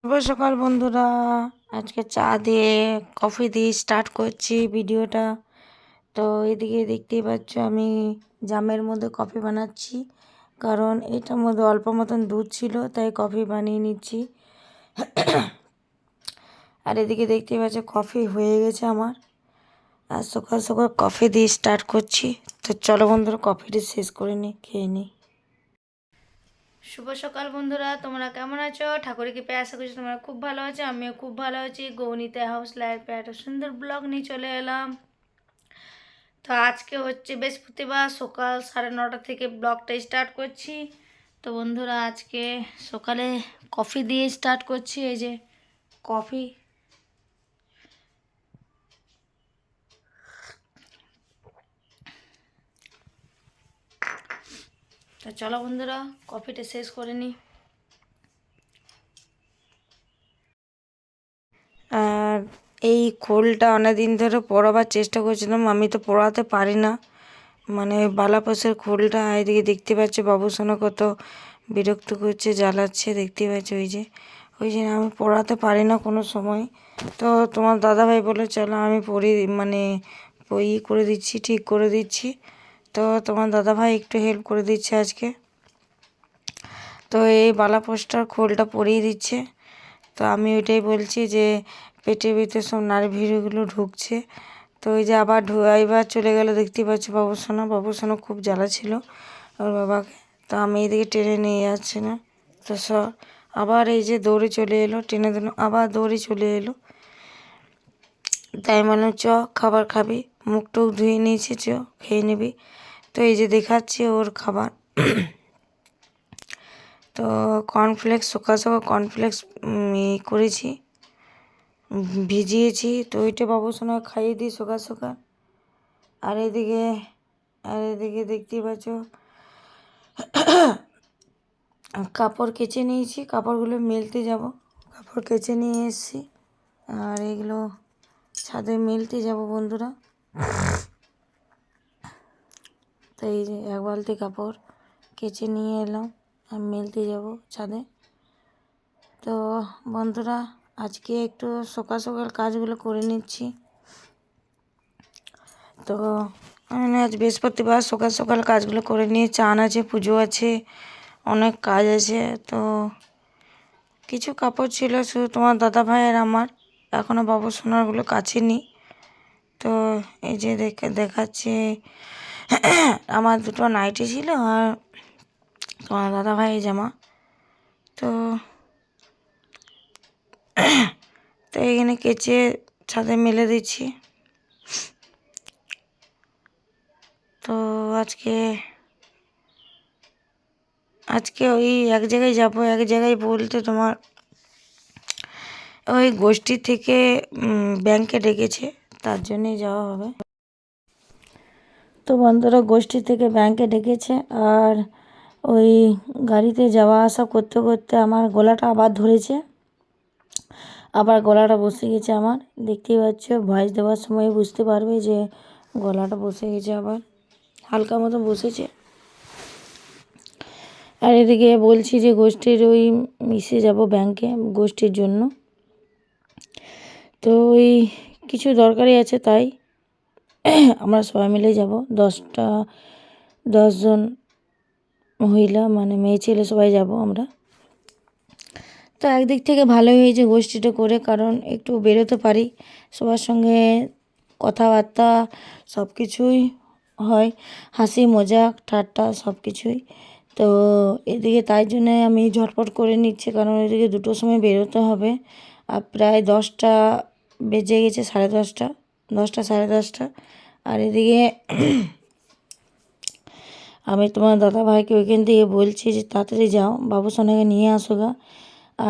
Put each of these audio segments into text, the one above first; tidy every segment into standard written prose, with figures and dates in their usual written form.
শুভ সকাল বন্ধুরা। আজকে চা দিয়ে কফি দিয়ে স্টার্ট করছি ভিডিওটা। তো এদিকে দেখতেই পাচ্ছ আমি জামের মধ্যে কফি বানাচ্ছি, কারণ এটার মধ্যে অল্প মতন দুধ ছিল তাই কফি বানিয়ে নিচ্ছি। আর এদিকে দেখতেই পাচ্ছ কফি হয়ে গেছে আমার, আর সকাল সকাল কফি দিয়ে স্টার্ট করছি। তো চলো বন্ধুরা কফিটি শেষ করে নিই, খেয়ে নিই। শুভ সকাল বন্ধুরা, তোমরা কেমন আছো? ঠাকুরের কৃপায় আশা করছি তোমরা খুব ভালো আছো। আমিও খুব ভালো আছি। গৌনিতে হাউস লাইফে একটা সুন্দর ব্লগ নিয়ে চলে এলাম। তো আজকে হচ্ছে বৃহস্পতিবার, সকাল 9:30 থেকে ব্লগটা স্টার্ট করছি। তো বন্ধুরা আজকে সকালে কফি দিয়ে স্টার্ট করছি। এই যে কফি, তো চলো বন্ধুরা কফিটা শেষ করে নিই। আর এই খোলটা অনেকদিন ধরে পরাবার চেষ্টা করছিলাম, আমি তো পরাতে পারি না, মানে বালাপাশের খোলটা। এদিকে দেখতে পাচ্ছ বাবুসোনা কত বিরক্ত করছে, জ্বালাচ্ছে, দেখতে পাচ্ছ ওই যে আমি পড়াতে পারি না কোনো সময়। তো তোমার দাদাভাই বলে চলো আমি পড়ি, মানে করে দিচ্ছি, ঠিক করে দিচ্ছি। তো তোমার দাদাভাই একটু হেল্প করে দিচ্ছে আজকে। তো এই বালাপোস্টার খোলটা পরিয়ে দিচ্ছে। তো আমি ওইটাই বলছি যে পেটের ভিতরে সব নার্ভিগুলো ঢুকছে। তো ওই যে আবার এবার চলে গেল, দেখতে পাচ্ছি বাবুসোনা খুব জ্বালা ছিল ওর বাবাকে। তো আমি এদিকে টেনে নিয়ে যাচ্ছি না, তো আবার এই যে দৌড়ে চলে এলো, টেনে দিল, আবার দৌড়ে চলে এলো। তাই বললাম চ খাবার খাবি, মুখ টুক ধুয়ে নিয়েছি, চ খেয়ে নিবি। তো এই যে দেখাচ্ছি ওর খাবার। তো কর্নফ্লেক্স, সকাল সকাল কর্নফ্লেক্স করেছি, ভিজিয়েছি। তো ওইটা বাবুসোনা খাইয়ে দিই সকাল সকাল। আর এদিকে দেখতেই পাচ্ছ কাপড় কেচে নিয়েছি, কাপড়গুলো মেলতে যাব। কাপড় কেচে নিয়ে এসেছি, আর এগুলো ছাদে মেলতে যাব বন্ধুরা। তো এই যে এক বালতি কাপড় কেচে নিয়ে এলাম, আর মেলতে যাব ছাদে। তো বন্ধুরা আজকে একটু সকাল সকাল কাজগুলো করে নিচ্ছি। তো মানে আজ বৃহস্পতিবার, সকাল সকাল কাজগুলো করে নিয়ে, চান আছে, পুজো আছে, অনেক কাজ আছে। তো কিছু কাপড় ছিল শুধু তোমার দাদা ভাইয়ের, আমার এখনও বাবুসোনারগুলো কাচিনি। তো এই যে দেখাচ্ছে আমার দুটো নাইটি ছিল আর তোমার দাদা ভাইয়ের জামা। তো তো এখানে কেচে ছাদে মেলে দিচ্ছি। তো আজকে ওই এক জায়গায় যাব, এক জায়গায় বলতে তোমার ওই গোষ্ঠী থেকে ব্যাংকে ডেকেছে, তার জন্যই যাওয়া হবে। তো বন্ধুরা গোষ্ঠী থেকে ব্যাংকে ডেকেছে, আর ওই গাড়িতে যাওয়া আসা করতে করতে আমার গলাটা আবার ধরেছে, আবার গলাটা বসে গেছে আমার। দেখতেই পাচ্ছ ভয়েস দেওয়ার সময় বুঝতে পারবে যে গলাটা বসে গেছে, আবার হালকা মতো বসেছে। আর এদিকে বলছি যে গোষ্ঠীর ওই মিশে যাব ব্যাংকে গোষ্ঠীর জন্য। তো ওই কিছু দরকারি আছে, তাই আমরা সবাই মিলে যাব, 10জন মহিলা, মানে মেয়ে ছেলে সবাই যাব আমরা। তো একদিক থেকে ভালোই হয়েছে গোষ্ঠীটা করে, কারণ একটু বেরোতে পারি, সবার সঙ্গে কথাবার্তা সব কিছুই হয়, হাসি মজাক ঠাট্টা সব কিছুই। তো এদিকে তাই জন্যে আমি ঝটপট করে নিচ্ছি, কারণ এদিকে 2টোর সময় বেরোতে হবে। আর প্রায় 10টা বেজে গেছে, 10:30, 10টা 10:30। আর এদিকে আমি তোমার দাদাভাইকে ওইখান থেকে বলছি যে তাড়াতাড়ি যাও, বাবুসোনাকে নিয়ে আসো গা।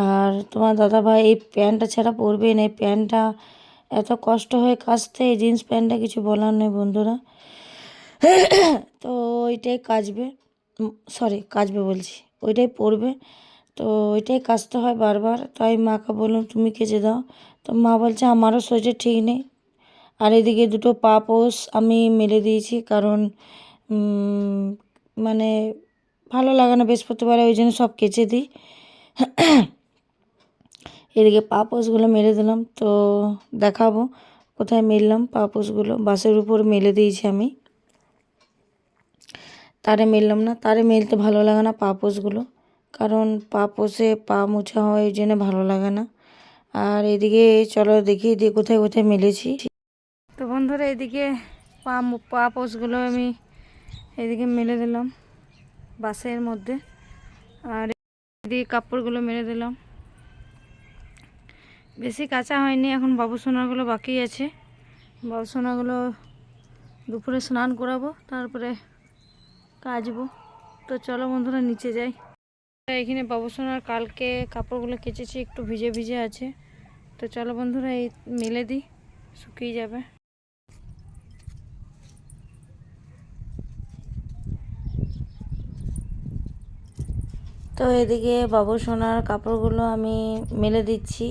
আর তোমার দাদাভাই এই প্যান্টটা ছাড়া পরবে না, এই প্যান্টটা এত কষ্ট হয় কাচতে, এই জিন্স প্যান্টটা কিছু বলার নেই বন্ধুরা। তো ওইটাই কাচবে বলছি, ওইটাই পরবে। তো ওইটাই কাচতে হয় বারবার, তাই মাকে বললাম তুমি কেচে দাও। তো মা বলছে আমারও শরীর ঠিক নেই। আর এদিকে 2টো পাপোশ আমি মেলে দিয়েছি, কারণ মানে ভালো লাগে না বৃহস্পতিবারে, ওই জন্য সব কেচে দিই। এদিকে পা পোছগুলো মেলে দিলাম। তো দেখাবো কোথায় মেললাম পা পোছগুলো। বাসের উপর মেলে দিয়েছি আমি, তারে মেললাম না, তারে মেলতে ভালো লাগে না পা পোছগুলো, কারণ পা পোষে পা মোছা হয়, এই জন্য ভালো লাগে না। আর এদিকে চলো দেখিয়ে দিই কোথায় কোথায় মেলেছি। তো বন্ধুরা এদিকে পা পোছগুলো আমি এদিকে মেলে দিলাম বাসের মধ্যে, আর এদিকে কাপড়গুলো মেলে দিলাম। বেশি কাঁচা হয়নি, এখন বাবু সোনাগুলো বাকি আছে। বাবু সোনাগুলো দুপুরে স্নান করাবো, তারপরে কাচবো। তো চলো বন্ধুরা নিচে যাই। এখানে বাবু সোনার কালকে কাপড়গুলো কেচেছি, একটু ভিজে ভিজে আছে। তো চলো বন্ধুরা এই মেলে দিই, শুকিয়ে যাবে। তো এদিকে বাবু সোনার কাপড়গুলো আমি মেলে দিচ্ছি।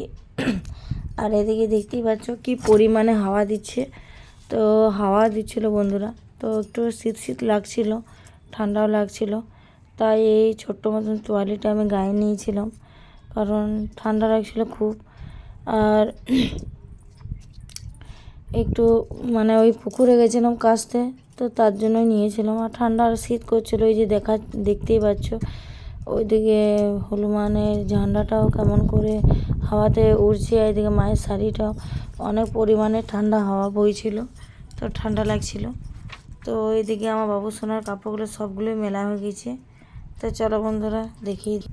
আর এদিকে দেখতেই পাচ্ছ কি পরিমাণে হাওয়া দিচ্ছে। তো হাওয়া দিচ্ছিল বন্ধুরা, তো একটু শীত শীত লাগছিল, ঠান্ডাও লাগছিল। তাই এই ছোট্ট মতন তোয়ালিটা আমি গায়ে নিয়েছিলাম, কারণ ঠান্ডা লাগছিল খুব। আর একটু মানে ওই পুকুরে গেছিলাম কাচতে, তো তার জন্যই নিয়েছিলাম। আর ঠান্ডা আর শীত করছিল, ওই যে দেখতেই পাচ্ছ ওইদিকে হনুমানের ঝান্ডাটাও কেমন করে হাওয়াতে উড়ছে, এদিকে মায়ের শাড়িটাও অনেক পরিমাণে ঠান্ডা হাওয়া বইছিল, তো ঠান্ডা লাগছিল। তো এইদিকে আমার বাবু সোনার কাপড়গুলো সবগুলোই মেলা হয়ে গেছে। তো চলো বন্ধুরা দেখিয়ে দিই।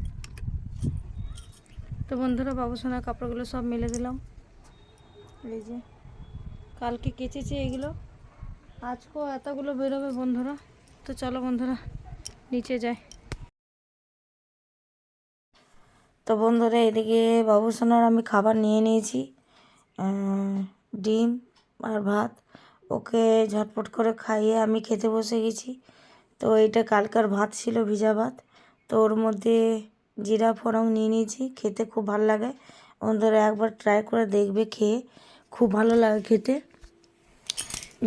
তো বন্ধুরা বাবু সোনার কাপড়গুলো সব মেলে দিলাম। এই যে কালকে কেচেছি এগুলো, আজকেও এতগুলো বেরোবে বন্ধুরা। তো চলো বন্ধুরা নিচে যাই। তো বন্ধুরা এদিকে বাবু সোনার আমি খাবার নিয়ে নিয়েছি, ডিম আর ভাত। ওকে ঝটপট করে খাইয়ে আমি খেতে বসে গেছি। তো এটা কালকার ভাত ছিল, ভিজা ভাত। তো ওর মধ্যে জিরা ফোড়ন নিয়ে নিয়েছি, খেতে খুব ভালো লাগে। বন্ধুরা একবার ট্রাই করে দেখবে, খেয়ে খুব ভালো লাগে খেতে।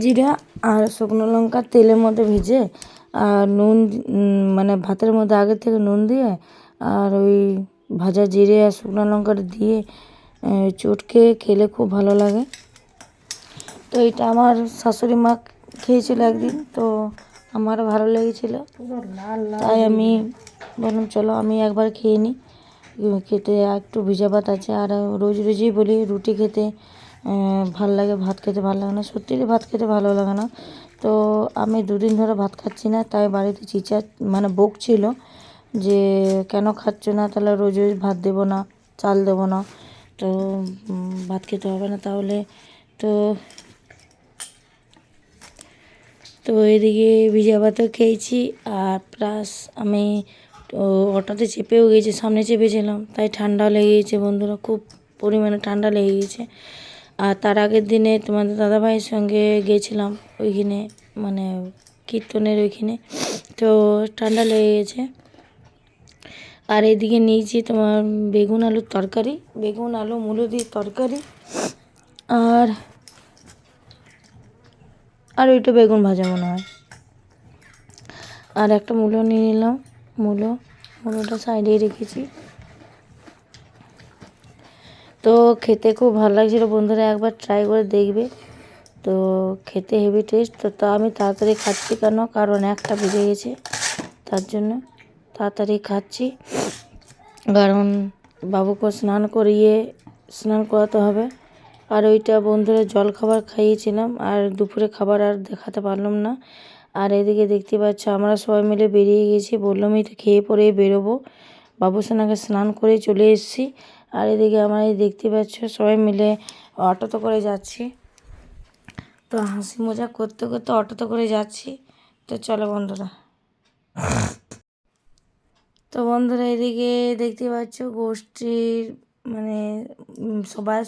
জিরা আর শুকনো লঙ্কা তেলের মধ্যে ভেজে আর নুন, মানে ভাতের মধ্যে আগে থেকে নুন দিয়ে আর ওই ভাজা জিরে আর শুকনো লঙ্কাটা দিয়ে চটকে খেলে খুব ভালো লাগে। তো এটা আমার শাশুড়ি মা খেয়েছিল একদিন, তো আমারও ভালো লেগেছিলো, তাই আমি বললাম চলো আমি একবার খেয়ে নিই। খেতে একটু ভিজা ভাত আছে, আর রোজ রোজই বলি রুটি খেতে ভাল লাগে, ভাত খেতে ভালো লাগে না। সত্যিই ভাত খেতে ভালো লাগে না। তো আমি দুদিন ধরে ভাত খাচ্ছি না, তাই বাড়িতে মানে বকছিল যে কেন খাচ্ছ না, তাহলে রোজ রোজ ভাত দেবো না, চাল দেবো না, তো ভাত খেতে হবে না তাহলে। তো তো এদিকে ভিজা ভাতও খেয়েছি, আর প্লাস আমি অটোতে চেপেও গেছি, সামনে চেপেছিলাম, তাই ঠান্ডা লেগে গেছে বন্ধুরা, খুব পরিমাণে ঠান্ডা লেগে গেছে। আর তার আগের দিনে তোমাদের দাদাভাইয়ের সঙ্গে গেছিলাম ওইখানে, মানে কীর্তনের ওইখানে, তো ঠান্ডা লেগে গেছে। আর এদিকে নিয়েছি তোমার বেগুন আলুর তরকারি, বেগুন আলু মূলো দিয়ে তরকারি, আর আর ওইটা বেগুন ভাজা মনে হয়। আর একটা মূলো নিয়ে নিলাম, মূলোটা সাইডে রেখেছি। তো খেতে খুব ভালো লাগছিল বন্ধুরা, একবার ট্রাই করে দেখবে। তো খেতে হেভি টেস্ট। তো আমি তাড়াতাড়ি খাচ্ছি কেন, কারণ একটা বেজে গেছে, তার জন্য তাড়াতাড়ি খাচ্ছি, কারণ বাবুকে স্নান করাতে হবে। আর ওইটা বন্ধুরা জল খাবার খাইয়েছিলাম, আর দুপুরে খাবার আর দেখাতে পারলাম না। আর এদিকে দেখতে পাচ্ছ আমরা সবাই মিলে বেরিয়ে গেছি, বললাম এই তো খেয়ে পরেই বেরোবো। বাবু সোনাকে স্নান করে চলে এসেছি। আর এদিকে আমরা এই দেখতে পাচ্ছ সবাই মিলে অটোতে করে যাচ্ছি। তো হাসি মজা করতে করতে অটোতে করে যাচ্ছি। তো চলো বন্ধুরা। তো বন্ধুরা এদিকে দেখতে পাচ্ছ গোষ্ঠীর মানে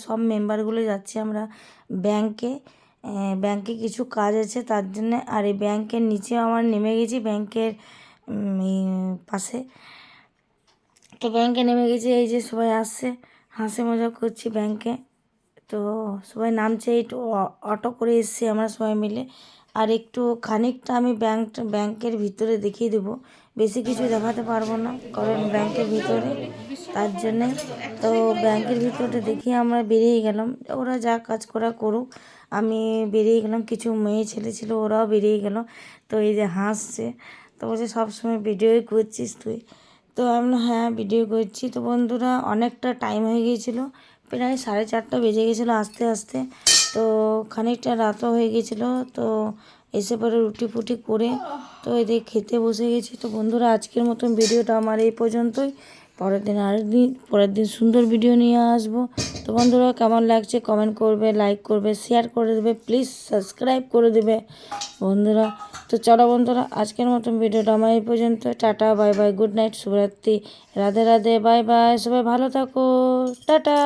সব মেম্বারগুলো যাচ্ছি আমরা ব্যাংকে। ব্যাংকে কিছু কাজ আছে তার জন্য। আর এই ব্যাংকের নিচে আমার নেমে গেছি, ব্যাংকের পাশে। তো ব্যাংকে নেমে গেছি, এই যে সবাই আসছে, হাসি মজা করছি ব্যাংকে। তো সবাই নামছে, একটু অটো করে এসেছি আমরা সবাই মিলে। আর একটু খানিকটা আমি ব্যাংকের ভিতরে দেখিয়ে দেবো বেশি কিছু দেখাতে পারবো না, কারণ ব্যাংকের ভিতরে, তার জন্যে। তো ব্যাংকের ভিতরে দেখিয়ে আমরা বেরিয়ে গেলাম, ওরা যা কাজ করা করুক, আমি বেরিয়ে গেলাম। কিছু মেয়ে ছেলে ছিল, ওরাও বেরিয়ে গেল। তো এই যে হাসছে, তো বলছে সবসময় ভিডিওই করছিস তুই। তো আমি বললাম, হ্যাঁ ভিডিও করছি। তো বন্ধুরা অনেকটা টাইম হয়ে গিয়েছিলো, প্রায় 4:30 বেজে গেছিলো আসতে আসতে। তো খানিকটা রাতও হয়ে গেছিলো। তো এসে পরে রুটি ফুটি করে তো এদিকে খেতে বসে গেছি। তো বন্ধুরা আজকের মতন ভিডিওটা আমার এই পর্যন্তই। পরের দিন সুন্দর ভিডিও নিয়ে আসবো। তো বন্ধুরা কেমন লাগছে কমেন্ট করবে, লাইক করবে, শেয়ার করে দেবে, প্লিজ সাবস্ক্রাইব করে দেবে বন্ধুরা। তো চলো বন্ধুরা আজকের মতন ভিডিওটা আমার এই পর্যন্ত। Tata, bye bye, good night, শুভরাত্রি, রাধে রাধে, বাই বাই, সবাই ভালো থাকো, টাটা।